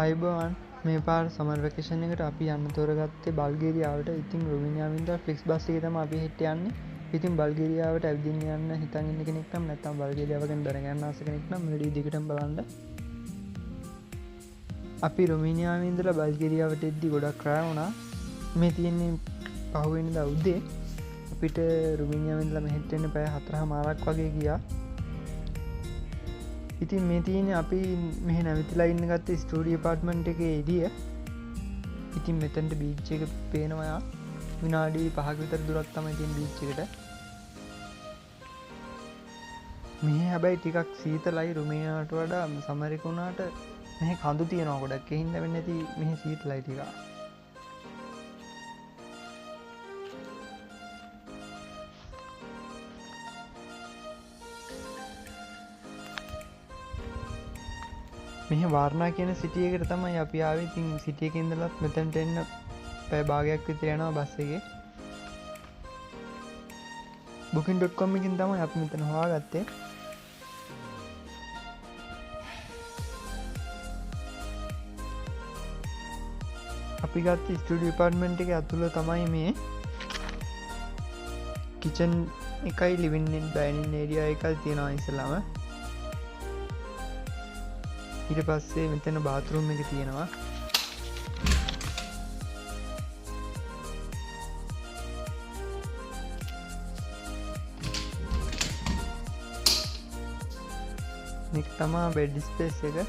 අයිබෝවන් මේ පාර සමර් වැකේෂන් එකට අපි යන්න තෝරගත්තේ බල්ගේරියාවට. ඉතින් රොමේනියාවෙන් ඉඳලා ෆ්ලික්ස් බස් එකේ තමයි අපි හෙට යන්නේ. ඉතින් බල්ගේරියාවට ඇවිදින්න යන්න හිතන් ඉන්න කෙනෙක් නම් නැත්නම් බල්ගේරියාව ගැන දැනගන්න ආස කෙනෙක් නම් වීඩියෝ දිගටම බලන්න. අපි රොමේනියාවෙන් ඉඳලා බල්ගේරියාවට එද්දි ගොඩක් රෑ වුණා. මේ තියෙන්නේ පහුවෙනිදා උදේ. අපිට රොමේනියාවෙන් ඉඳලා මෙහෙට එන්න පැය 4:00 වගේ ගියා. ඉතින් මේ තියෙන්නේ අපි මෙහෙ නැවතිලා ඉන්න ගත්තේ ස්ටුඩියෝ ඇපාර්ට්මන්ට් එකේ එළිය. ඉතින් මෙතනට බීච් එක පේනවා. විනාඩි 5ක විතර දුරක් තමයි තියෙන බීච් එකට. මෙහෙ හැබැයි ටිකක් සීතලයි රුමේනියාවට වඩා. සමර් එක උනාට මෙහෙ කඳු තියෙනවා ගොඩක්. ඒ හින්දා වෙන්නේ නැති මෙහෙ සීතලයි ටිකක්. මෙහ වාර්නා කියන සිටිය එකට තමයි අපි ආවේ. ඉතින් සිටිය එකේ ඉඳලත් මෙතනට එන්න පැය භාගයක් විතර යනවා බස් එකේ. booking.com එකකින් තමයි අපි මෙතන හොයාගත්තේ. අපි ගත්තේ ස්ටුඩියෝ ඇපාර්ට්මන්ට් එකේ ඇතුළ තමයි මේ කිචන් එකයි ලිවිං ඇන්ඩ් ඩයිනින් ඒරියා එකයි තියෙනවා ඉස්සෙල්ලාම. ඊට පස්සේ මෙතන බාත්රූම් එක තියෙනවා. මේක තමයි බෙඩ් ස්පේස් එක.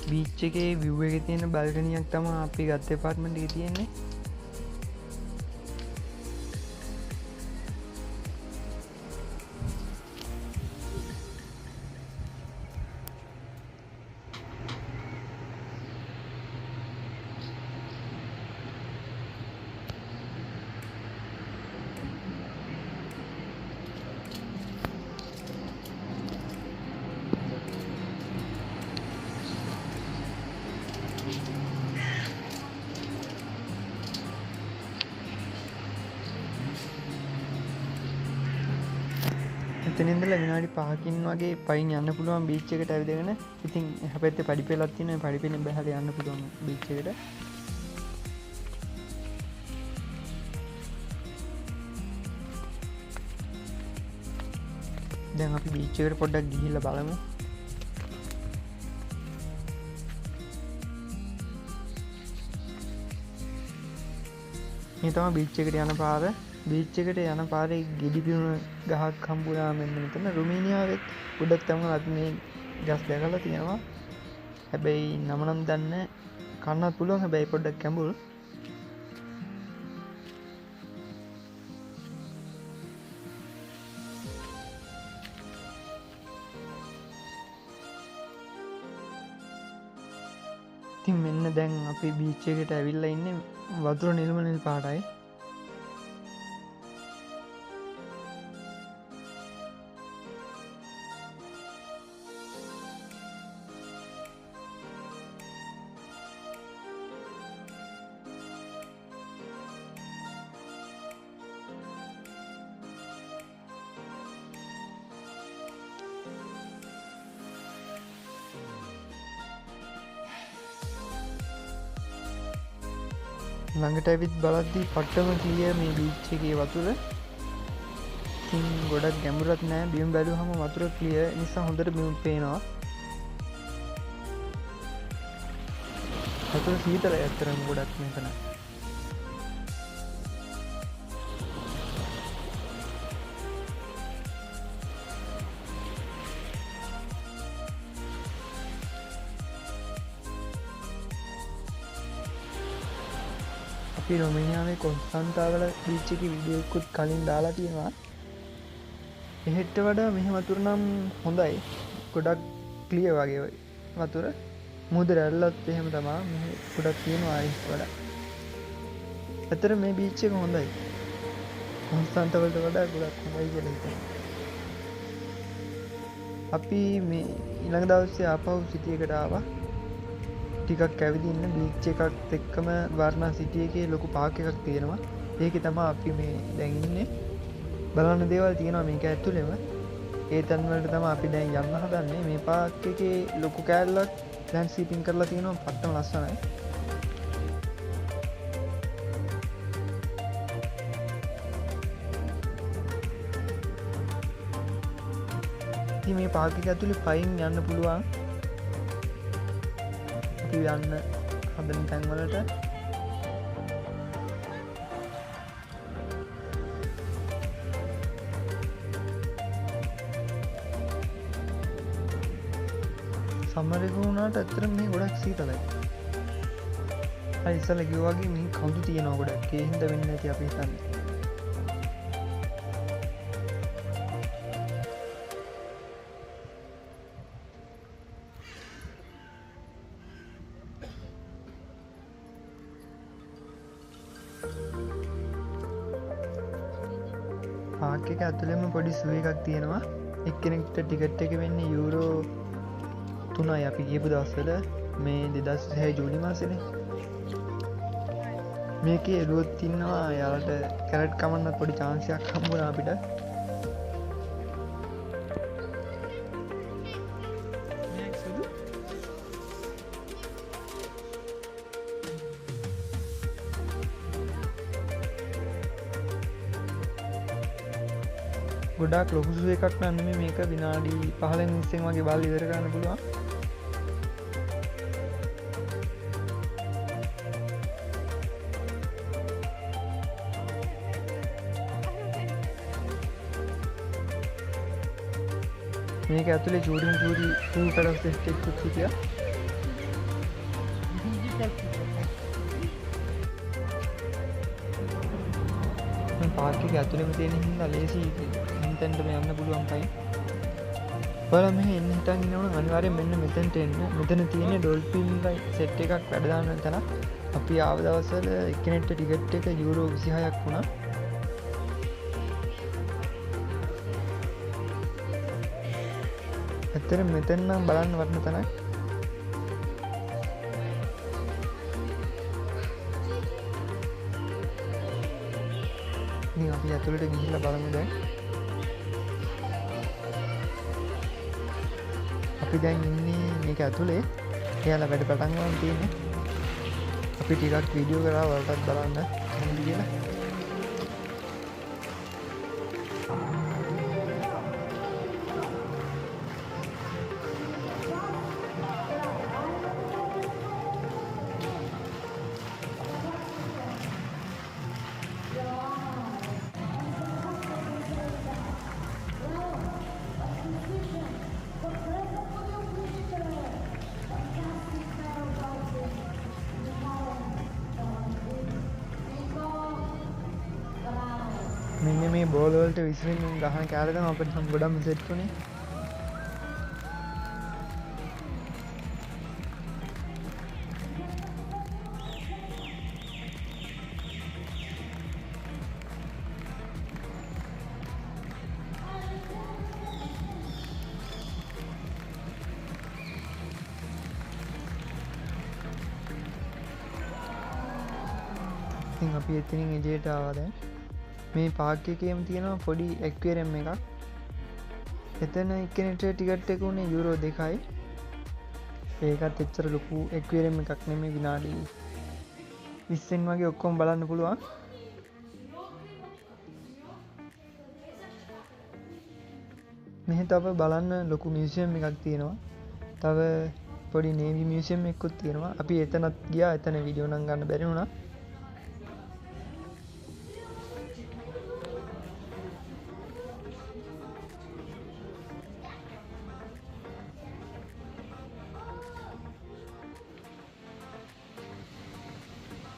බීච් එකේ view එකේ තියෙන බල්කනියක් තමයි අපි ගත්ත ඇපාර්ට්මන්ට් එකේ තියෙන්නේ. එතන ඉඳලා විනාඩි 5කින් වගේ පයින් යන්න පුළුවන් බීච් එකට ඇවිදගෙන. ඉතින් එහා පැත්තේ පඩිපෙළක් තියෙනවා. පඩිපෙළෙන් බහලා යන්න පුළුවන් බීච් එකට. දැන් අපි බීච් එකට පොඩ්ඩක් ගිහිල්ලා බලමු. මේ තමයි බීච් එකට යන පාර. බීච් එකට යන පාරේ ගෙඩි පිරුණ ගහක් හම්බුනා මෙන්න මෙතන. රුමේනියාවෙත් ගොඩක් තමයි අපි මේ ගස් දැකලා තියෙනවා. හැබැයි නම නම් දන්නේ කන්නත් පුළුවන්. හැබැයි පොඩ්ඩක් කැඹුරු. ඉතින් මෙන්න දැන් අපි බීච් එකට ඇවිල්ලා ඉන්නේ. වතුර නිල්ම නිල් පාටයි. ළඟට ඇවිත් බලද්දි පට්ටම ක්ලියර් මේ බීච් එකේ වතුර. ඉතින් ගොඩක් ගැඹුරක් නෑ. බිම බැලුවහම වතුර ක්ලියර් නිසා හොඳට බිම පේනවා. වතුර සීතලයි ඇත්තටම ගොඩක් මෙතන. අපි රොමේනියාවේ කොන්ස්ටන්ටාවල බීච් එකේ වීඩියෝ එකකුත් කලින් දාලා තියෙනවා. එහෙට වඩා මෙහි වතුර නම් හොඳයි. ගොඩක් ක්ලියර් වගේ වතුර. මුහුද රැල්ලත් එහෙම තමයි. මෙහි ගොඩක් තියෙනවා අයිස් වඩා. ඇත්තට මේ බීච් එක හොඳයි. කොන්ස්ටන්ටාවලට වඩා ගොඩක් හොඳයි කියලා හිතනවා. අපි මේ ඊළඟ දවසේ ආපහු සිටි එකට ආවා. ටිකක් ඇවිදින්න බීච් එකත් එක්කම වර්ණා සිටි එකේ ලොකු පාක් එකක් තියෙනවා. ඒකේ තමයි අපි මේ දැන් ඉන්නේ. බලන්න දේවල් තියෙනවා මේක ඇතුළෙම. ඒ තැන් වලට තමයි අපි දැන් යන්න හදන්නේ. මේ පාක් එකේ ලොකු කෑල්ලක් ලෑන්ඩ්ස්කේපින් කරලා තියෙනවා. පට්ටම ලස්සනයි. ඉතින් මේ පාක් එක ඇතුලේ පයින් යන්න පුළුවන්. අපි යන්න හදන තැන් වලට සම්මර් එක වුණාට ඇත්තටම මේ ගොඩක් සීතලයි. අර ඉස්සෙල්ලා කිව්වා වගේ මේ කඳු තියෙනවා ගොඩක්. ඒ හින්දා වෙන්නේ නැති අපි හිතන්නේ. පාක් එක ඇතුළෙම පොඩි සූ එකක් තියෙනවා. එක්කෙනෙක්ට ටිකට් එක වෙන්නේ යූරෝ 3යි අපි ගියපු දවස්වල මේ 2006 ජූලි මාසෙනේ. මේකේ එළුවොත් ඉන්නවා යාලට කැරට් කමන්න පොඩි chance එකක් හම්බුණා අපිට. ගොඩාක් ලොකු සූ එකක් නම් නෙමෙයි මේක විනාඩි 15 මිනිස්සෙන් වගේ බලලා ඉවර කරන්න පුළුවන්. මේක ඇතුලේ ජූරි ටූ කඩක් සෙට් එකක් තිබියා. මම පාක් එක ඇතුලේම තියෙන හින්දා ලේසි හින්තෙන්ට මේ යන්න පුළුවන් පයින්. ඔයාලා මෙහෙ එන්න හිටන් ඉන්නවනම් අනිවාර්යෙන් මෙන්න මෙතනට එන්න. මෙතන තියෙන්නේ ඩොල්ෆින් සෙට් එකක් වැඩ දාන්න තැන. අපි ආව දවස්වල එක්කෙනෙක්ට ටිකට් එක යූරෝ 26ක් වුණා. ඇත්තට මෙතන නම් බලන්න වටින තැනක්. ඉතින් අපි ඇතුළට ගිහිල්ලා බලමු දැන්. අපි දැන් ඉන්නේ මේක ඇතුලේ. එයාලා වැඩ පටන් ගන්න තියෙන්නේ. අපි ටිකක් වීඩියෝ කරලා වලටත් බලන්න කොහොමද කියලා. මෙන්න මේ බෝල් වලට විසිරින් ගහන කෑල්ල තමයි අපිට ගොඩක්ම සෙට් වුනේ. ඉතින් අපි එතනින් එළියට ආවා දැන්. මේ පාක් එකේම තියෙනවා පොඩි ඇක්වේරියම් එකක්. එතන එක්කෙනෙක්ට ටිකට් එක උනේ යූරෝ 2යි. ඒකත් එච්චර ලොකු ඇක්වේරියම් එකක් නෙමෙයි විනාඩි 20න් වගේ ඔක්කොම බලන්න පුළුවන්. මෙහෙ තව බලන්න ලොකු මියුසියම් එකක් තියෙනවා. තව පොඩි නේවි මියුසියම් එකකුත් තියෙනවා. අපි එතනත් ගියා. එතන වීඩියෝ නම් ගන්න බැරි වුණා.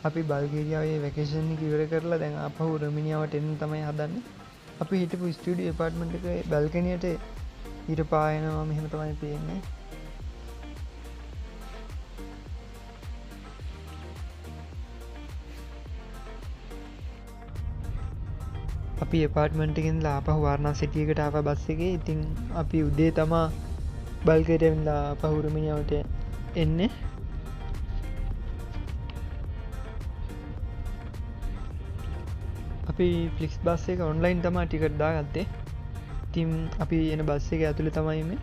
අපි බල්ගේරියාවේ වැකේෂන් එක ඉවර කරලා දැන් ආපහු රොමේනියාවට එන්න තමයි හදන්නේ. අපි හිටපු ස්ටුඩියෝ ඇපාර්ට්මන්ට් එකේ බල්කනියට ඊට පායනවා මෙහෙම තමයි පේන්නේ. අපි ඇපාර්ට්මන්ට් එකෙන් ආපහු වාර්නා සිටි එකට ආවා බස් එකේ. ඉතින් අපි උදේ තමා බල්ගේරියාවෙන් ආපහු රොමේනියාවට එන්නේ. අපි ෆ්ලික්ස් බස් එක ඔන්ලයින් තමා ටිකට් දාගත්තේ. ඉතින් අපි එන බස් එක ඇතුළේ තමයි මේ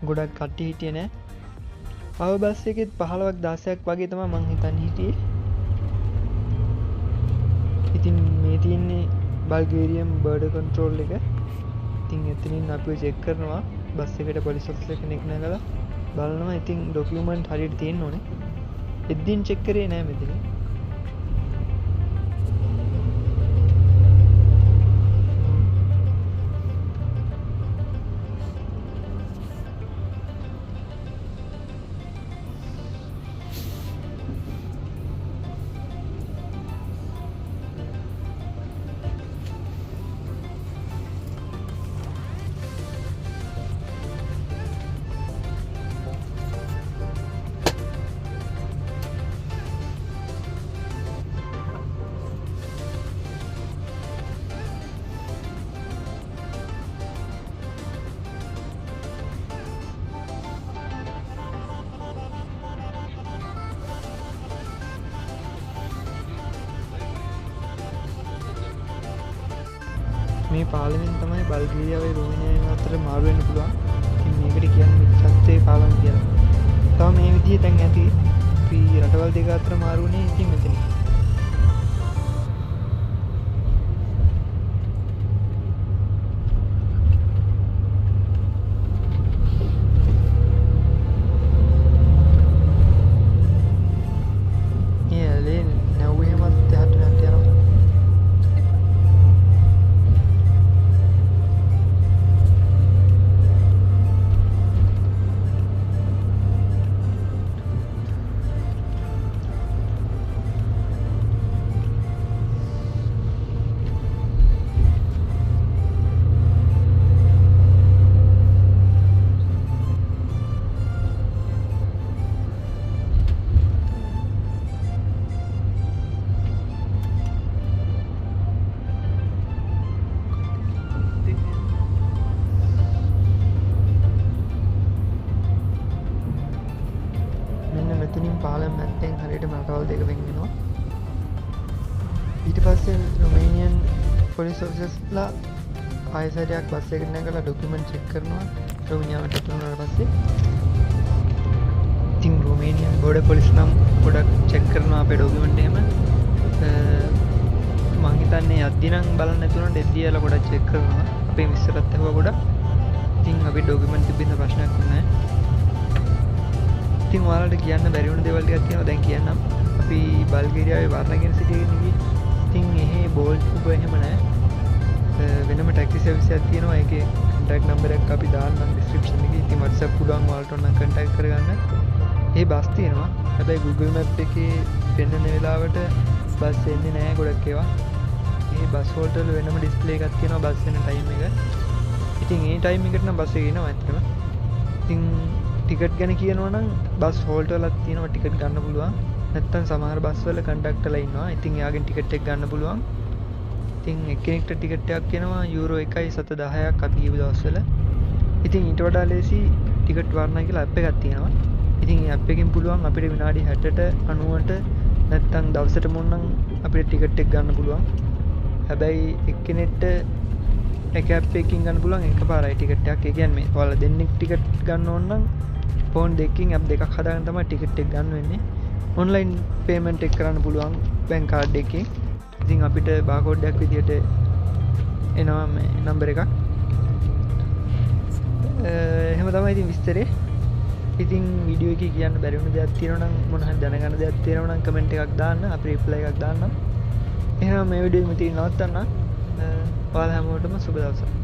ගොඩක් කට්ටිය හිටියේ නෑ. ආව බස් එකෙත් 15ක් 16ක් වගේ තමයි මං හිතන්නේ හිටියේ. ඉතින් මේ තියෙන්නේ බල්ගේරියම් බෝඩර් කන්ට්‍රෝල් එක. ඉතින් එතනින් අපිව චෙක් කරනවා. බස් එකට පොලිස් ඔෆිසර් කෙනෙක් නැගලා බලනවා. ඉතින් ඩොකියුමන්ට් හරියට තියෙන්න ඕනේ. එද්දින් චෙක් කරේ නෑ මෙතන. මේ පාලමෙන් තමයි බල්ගේරියාවේ රෝමේනියාවේ අතර මාරු වෙන්න පුළුවන්. ඉතින් මේකට කියන්නේ සත්‍යයේ පාලම කියලා. තව මේ විදිහේ දැන් ඇති අපි රටවල් දෙක අතර මාරු වුණේ ඉතින් මෙතන. මෙතනින් පාලම් මැත්තෙන් හරියට රටවල් දෙක වෙන් වෙනවා. ඊට පස්සේ රොමේනියන් පොලිස් ඔෆිසර්ස්ලා ආයෙසරයක් බස් එකට නැගලා ඩොකියුමන්ට් චෙක් කරනවා. රොමේනියාවට එතුණාට පස්සේ ඉතින් රොමේනියන් බෝඩර් පොලිස් නම් ගොඩක් චෙක් කරනවා අපේ ඩොකියුමන්ට් එහෙම. මං හිතන්නේ යද්දි නම් බලන්න නැතුණට එද්දි යාලා ගොඩක් චෙක් කරනවා. අපේ විස්තරත් ඇහුවා ගොඩක්. ඉතින් අපේ ඩොකියුමන්ට් තිබෙන්න ප්‍රශ්නයක් නැහැ. ඉතින් ඔයාලට කියන්න බැරි වුණ දේවල් ටිකක් තියෙනවා. දැන් කියන්නම්. අපි බල්ගේරියාවේ වර්ණගෙන සිටින්නේ. ඉතින් එහෙ බෝල්ට් උඹ එහෙම නැහැ. වෙනම ටැක්සි සර්විස් එකක් තියෙනවා. ඒකේ කන්ටැක්ට් නම්බර් එක අපි දාන්නම් ඩිස්ක්‍රිප්ෂන් එකේ. ඉතින් WhatsApp පුළුවන් ඔයාලට ඕන නම් කන්ටැක්ට් කරගන්න. ඒ බස් තියෙනවා. හැබැයි Google Map එකේ පෙන්නන වෙලාවට බස් එන්නේ නැහැ ගොඩක් ඒවා. මේ බස් හෝල්ට් වල වෙනම ඩිස්ප්ලේ එකක් තියෙනවා බස් එන ටයිම් එක. ඉතින් ඒ ටයිම් එකට නම් බස් එක එනවා ඇත්තටම. ඉතින් ටිකට් ගැන කියනවා නම් බස් හෝල්ට් වලත් තියෙනවා ටිකට් ගන්න පුළුවන්. නැත්තම් සමහර බස් වල කන්ඩක්ටර්ලා ඉන්නවා. ඉතින් එයාගෙන් ටිකට් එක ගන්න පුළුවන්. ඉතින් එක්කෙනෙක්ට ටිකට් එකක් එනවා යූරෝ 1.10ක් අපි ගිය දවස්වල. ඉතින් ඊට වඩා ලේසි ටිකට් වර්ණා කියලා ඇප් එකක් තියෙනවා. ඉතින් මේ ඇප් එකෙන් පුළුවන් අපිට විනාඩි 60ට 90ට නැත්තම් දවසට මොනනම් අපිට ටිකට් එක ගන්න පුළුවන්. හැබැයි එක්කෙනෙක්ට එක ඇප් එකකින් ගන්න පුළුවන් එකපාරයි ටිකට් එකක්. ඒ කියන්නේ ඔයාලා දෙන්නෙක් ටිකට් ගන්න ඕන නම් ෆෝන් දෙකකින් ඇප් දෙකක් හදාගෙන තමයි ටිකට් එක ගන්න වෙන්නේ. ඔන්ලයින් පේමන්ට් එක කරන්න පුළුවන් බැංක් කාඩ් එකකින්. ඉතින් අපිට බාකෝඩ් එකක් විදියට එනවා මේ නම්බර් එකක්. එහෙම තමයි ඉතින් විස්තරේ. ඉතින් වීඩියෝ එකේ කියන්න බැරි වුණ දෙයක් තියෙනවා නම් මොන හරි දැනගන්න දෙයක් තියෙනවා නම් කමෙන්ට් එකක් දාන්න. අපි රිප්ලයි එකක් දාන්නම්. එහෙනම් මේ වීඩියෝ එක මෙතන නවත්තන්න. ඔයාලා හැමෝටම සුබ දවසක්.